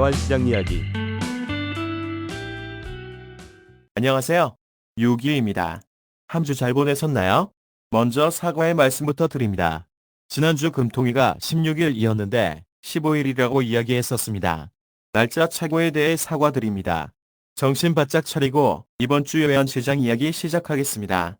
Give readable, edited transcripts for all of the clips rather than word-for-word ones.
알려할 시장 이야기. 안녕하세요. 유기입니다. 한 주 잘 보내셨나요? 먼저 사과의 말씀부터 드립니다. 지난주 금통위가 16일이었는데 15일이라고 이야기했었습니다. 날짜 착오에 대해 사과드립니다. 정신 바짝 차리고 이번 주 외환시장 이야기 시작하겠습니다.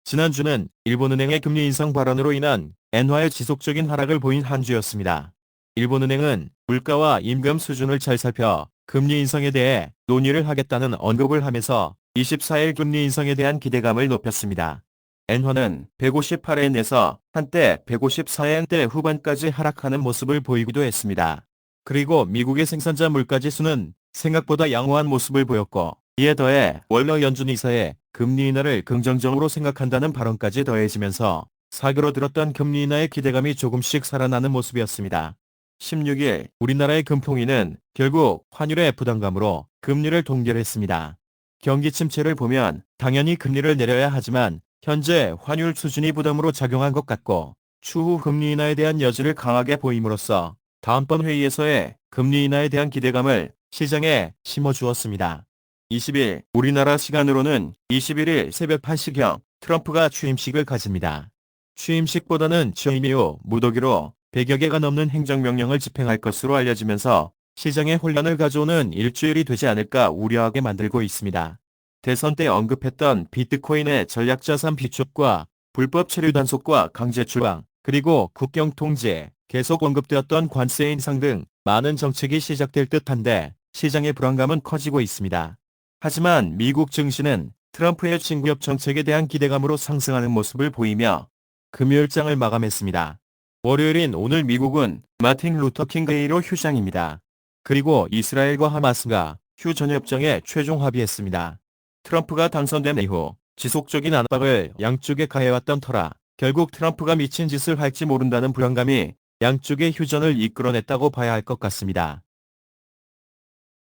지난주는 일본은행의 금리 인상 발언으로 인한 엔화의 지속적인 하락을 보인 한 주였습니다. 일본은행은 물가와 임금 수준을 잘 살펴 금리 인상에 대해 논의를 하겠다는 언급을 하면서 24일 금리 인상에 대한 기대감을 높였습니다. 엔화는 158엔에서 한때 154엔대 후반까지 하락하는 모습을 보이기도 했습니다. 그리고 미국의 생산자 물가지수는 생각보다 양호한 모습을 보였고, 이에 더해 월러 연준 이사의 금리 인하를 긍정적으로 생각한다는 발언까지 더해지면서 사그러들었던 금리 인하의 기대감이 조금씩 살아나는 모습이었습니다. 16일 우리나라의 금통위는 결국 환율의 부담감으로 금리를 동결했습니다. 경기 침체를 보면 당연히 금리를 내려야 하지만 현재 환율 수준이 부담으로 작용한 것 같고, 추후 금리 인하에 대한 여지를 강하게 보임으로써 다음번 회의에서의 금리 인하에 대한 기대감을 시장에 심어주었습니다. 20일 우리나라 시간으로는 21일 새벽 1시경 트럼프가 취임식을 가집니다. 취임식보다는 취임 이후 무더기로 100여 개가 넘는 행정명령을 집행할 것으로 알려지면서 시장에 혼란을 가져오는 일주일이 되지 않을까 우려하게 만들고 있습니다. 대선 때 언급했던 비트코인의 전략자산 비축과 불법 체류 단속과 강제 출항, 그리고 국경 통제, 계속 언급되었던 관세 인상 등 많은 정책이 시작될 듯한데 시장의 불안감은 커지고 있습니다. 하지만 미국 증시는 트럼프의 친구협 정책에 대한 기대감으로 상승하는 모습을 보이며 금요일장을 마감했습니다. 월요일인 오늘 미국은 마틴 루터 킹 데이로 휴장입니다. 그리고 이스라엘과 하마스가 휴 전협정에 최종 합의했습니다. 트럼프가 당선된 이후 지속적인 압박을 양쪽에 가해왔던 터라 결국 트럼프가 미친 짓을 할지 모른다는 불안감이 양쪽의 휴전을 이끌어냈다고 봐야 할 것 같습니다.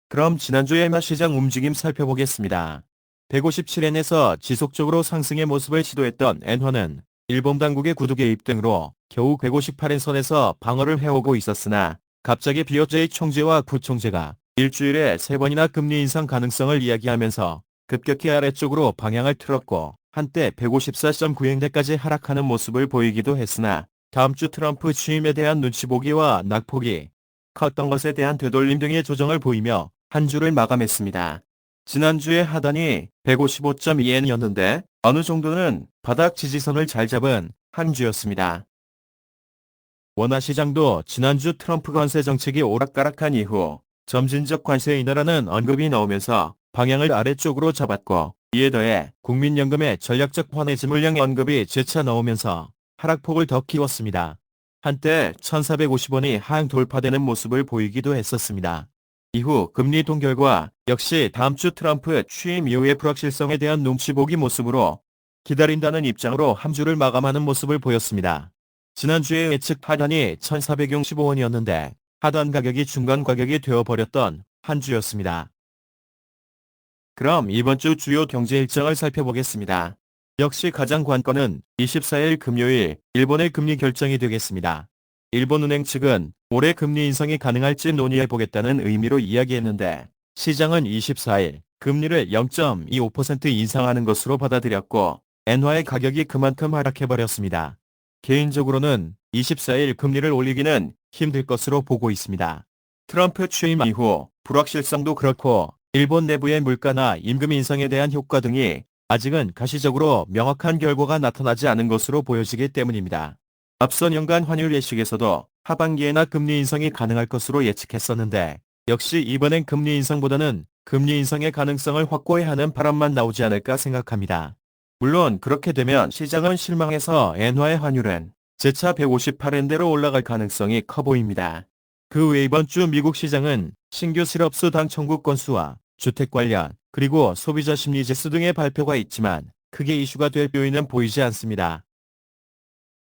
그럼 지난주의 엔화 시장 움직임 살펴보겠습니다. 157엔에서 지속적으로 상승의 모습을 시도했던 엔화는 일본 당국의 구두 개입 등으로 겨우 158엔 선에서 방어를 해오고 있었으나 갑자기 BOJ 총재와 부총재가 일주일에 3번이나 금리 인상 가능성을 이야기하면서 급격히 아래쪽으로 방향을 틀었고 한때 154.9엔대까지 하락하는 모습을 보이기도 했으나 다음 주 트럼프 취임에 대한 눈치보기와 낙폭이 컸던 것에 대한 되돌림 등의 조정을 보이며 한 주를 마감했습니다. 지난주의 하단이 155.2엔이었는데 어느 정도는 바닥 지지선을 잘 잡은 한 주였습니다. 원화 시장도 지난주 트럼프 관세 정책이 오락가락한 이후 점진적 관세 인하라는 언급이 나오면서 방향을 아래쪽으로 잡았고, 이에 더해 국민연금의 전략적 환해지 물량 언급이 재차 나오면서 하락폭을 더 키웠습니다. 한때 1,450원이 하향 돌파되는 모습을 보이기도 했었습니다. 이후 금리 동결과 역시 다음 주 트럼프 취임 이후의 불확실성에 대한 눈치보기 모습으로 기다린다는 입장으로 한 주를 마감하는 모습을 보였습니다. 지난주의 예측 하단이 1,465원이었는데 하단 가격이 중간 가격이 되어버렸던 한 주였습니다. 그럼 이번 주 주요 경제 일정을 살펴보겠습니다. 역시 가장 관건은 24일 금요일 일본의 금리 결정이 되겠습니다. 일본은행 측은 올해 금리 인상이 가능할지 논의해보겠다는 의미로 이야기했는데 시장은 24일 금리를 0.25% 인상하는 것으로 받아들였고 엔화의 가격이 그만큼 하락해버렸습니다. 개인적으로는 24일 금리를 올리기는 힘들 것으로 보고 있습니다. 트럼프 취임 이후 불확실성도 그렇고 일본 내부의 물가나 임금 인상에 대한 효과 등이 아직은 가시적으로 명확한 결과가 나타나지 않은 것으로 보여지기 때문입니다. 앞선 연간 환율 예측에서도 하반기에나 금리 인상이 가능할 것으로 예측했었는데 역시 이번엔 금리 인상보다는 금리 인상의 가능성을 확고해야 하는 바람만 나오지 않을까 생각합니다. 물론 그렇게 되면 시장은 실망해서 엔화의 환율은 재차 158엔대로 올라갈 가능성이 커 보입니다. 그 외 이번 주 미국 시장은 신규 실업수 당 청구 건수와 주택 관련 그리고 소비자 심리 지수 등의 발표가 있지만 크게 이슈가 될 요인은 보이지 않습니다.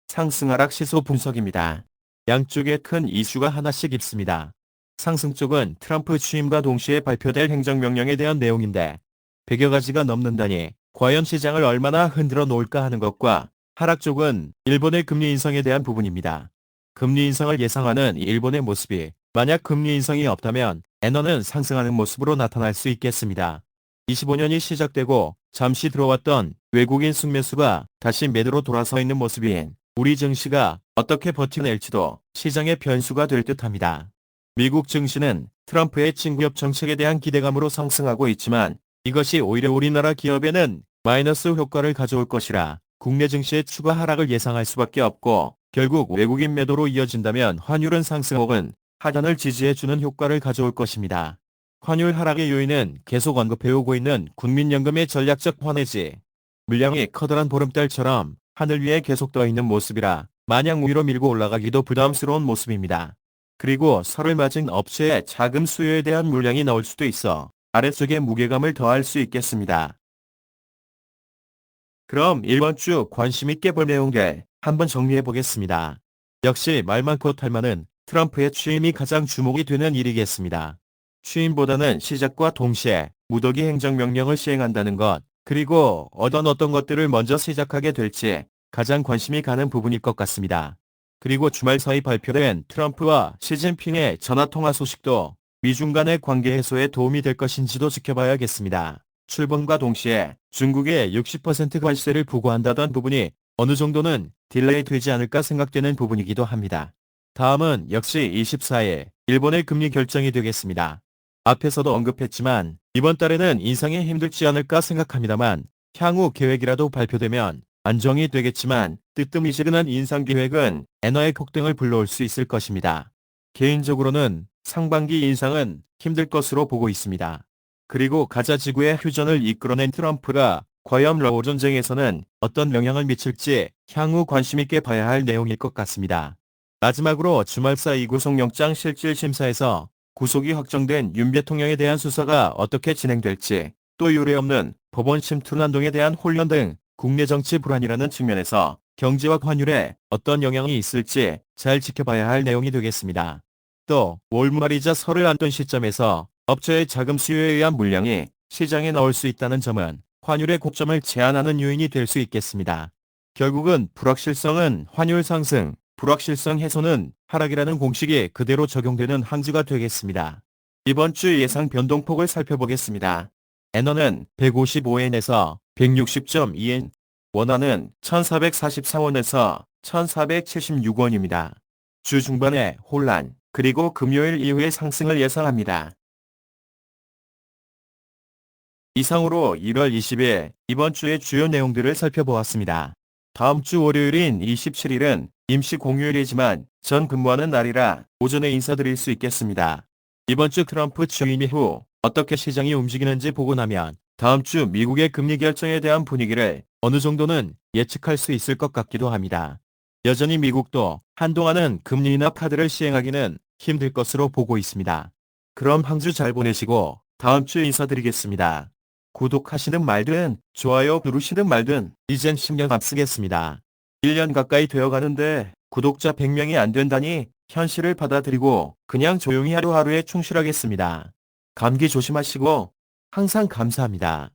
상승 하락 시소 분석입니다. 양쪽에 큰 이슈가 하나씩 있습니다. 상승 쪽은 트럼프 취임과 동시에 발표될 행정명령에 대한 내용인데 100여 가지가 넘는다니 과연 시장을 얼마나 흔들어 놓을까 하는 것과 하락 쪽은 일본의 금리 인상에 대한 부분입니다. 금리 인상을 예상하는 일본의 모습이 만약 금리 인상이 없다면 엔화는 상승하는 모습으로 나타날 수 있겠습니다. 25년이 시작되고 잠시 들어왔던 외국인 순매수가 다시 매도로 돌아서 있는 모습인 우리 증시가 어떻게 버텨낼지도 시장의 변수가 될 듯합니다. 미국 증시는 트럼프의 친구협 정책에 대한 기대감으로 상승하고 있지만 이것이 오히려 우리나라 기업에는 마이너스 효과를 가져올 것이라 국내 증시의 추가 하락을 예상할 수밖에 없고 결국 외국인 매도로 이어진다면 환율은 상승 혹은 하단을 지지해주는 효과를 가져올 것입니다. 환율 하락의 요인은 계속 언급해오고 있는 국민연금의 전략적 환해지. 물량이 커다란 보름달처럼 하늘 위에 계속 떠있는 모습이라 마냥 위로 밀고 올라가기도 부담스러운 모습입니다. 그리고 설을 맞은 업체의 자금 수요에 대한 물량이 나올 수도 있어 아래쪽에 무게감을 더할 수 있겠습니다. 그럼 이번 주 관심 있게 볼 내용들 한번 정리해 보겠습니다. 역시 말 많고 탈 많은 트럼프의 취임이 가장 주목이 되는 일이겠습니다. 취임보다는 시작과 동시에 무더기 행정명령을 시행한다는 것, 그리고 어떤 것들을 먼저 시작하게 될지 가장 관심이 가는 부분일 것 같습니다. 그리고 주말 사이 발표된 트럼프와 시진핑의 전화통화 소식도 미중 간의 관계 해소에 도움이 될 것인지도 지켜봐야겠습니다. 출범과 동시에 중국에 60% 관세를 부과한다던 부분이 어느 정도는 딜레이 되지 않을까 생각되는 부분이기도 합니다. 다음은 역시 24일 일본의 금리 결정이 되겠습니다. 앞에서도 언급했지만 이번 달에는 인상이 힘들지 않을까 생각합니다만 향후 계획이라도 발표되면 안정이 되겠지만 뜨뜻미지근한 인상 계획은 엔화의 폭등을 불러올 수 있을 것입니다. 개인적으로는 상반기 인상은 힘들 것으로 보고 있습니다. 그리고 가자 지구의 휴전을 이끌어낸 트럼프가 과연 러오 전쟁에서는 어떤 영향을 미칠지 향후 관심 있게 봐야 할 내용일 것 같습니다. 마지막으로 주말 사이 구속영장 실질심사에서 구속이 확정된 윤 대통령에 대한 수사가 어떻게 진행될지, 또 유례없는 법원 침투 난동에 대한 혼란 등 국내 정치 불안이라는 측면에서 경제와 환율에 어떤 영향이 있을지 잘 지켜봐야 할 내용이 되겠습니다. 또 월말이자 설을 안던 시점에서 업체의 자금 수요에 의한 물량이 시장에 나올 수 있다는 점은 환율의 고점을 제한하는 요인이 될 수 있겠습니다. 결국은 불확실성은 환율 상승, 불확실성 해소는 하락이라는 공식이 그대로 적용되는 한 주가 되겠습니다. 이번 주 예상 변동폭을 살펴보겠습니다. 엔화는 155엔에서 160.2엔, 원화는 1444원에서 1476원입니다. 주 중반에 혼란, 그리고 금요일 이후의 상승을 예상합니다. 이상으로 1월 20일 이번 주의 주요 내용들을 살펴보았습니다. 다음 주 월요일인 27일은 임시 공휴일이지만 전 근무하는 날이라 오전에 인사드릴 수 있겠습니다. 이번 주 트럼프 취임 이후 어떻게 시장이 움직이는지 보고 나면 다음 주 미국의 금리 결정에 대한 분위기를 어느 정도는 예측할 수 있을 것 같기도 합니다. 여전히 미국도 한동안은 금리 인하 카드를 시행하기는 힘들 것으로 보고 있습니다. 그럼 한 주 잘 보내시고 다음 주에 인사드리겠습니다. 구독하시든 말든 좋아요 누르시든 말든 이젠 신경 안 쓰겠습니다. 1년 가까이 되어가는데 구독자 100명이 안 된다니 현실을 받아들이고 그냥 조용히 하루하루에 충실하겠습니다. 감기 조심하시고 항상 감사합니다.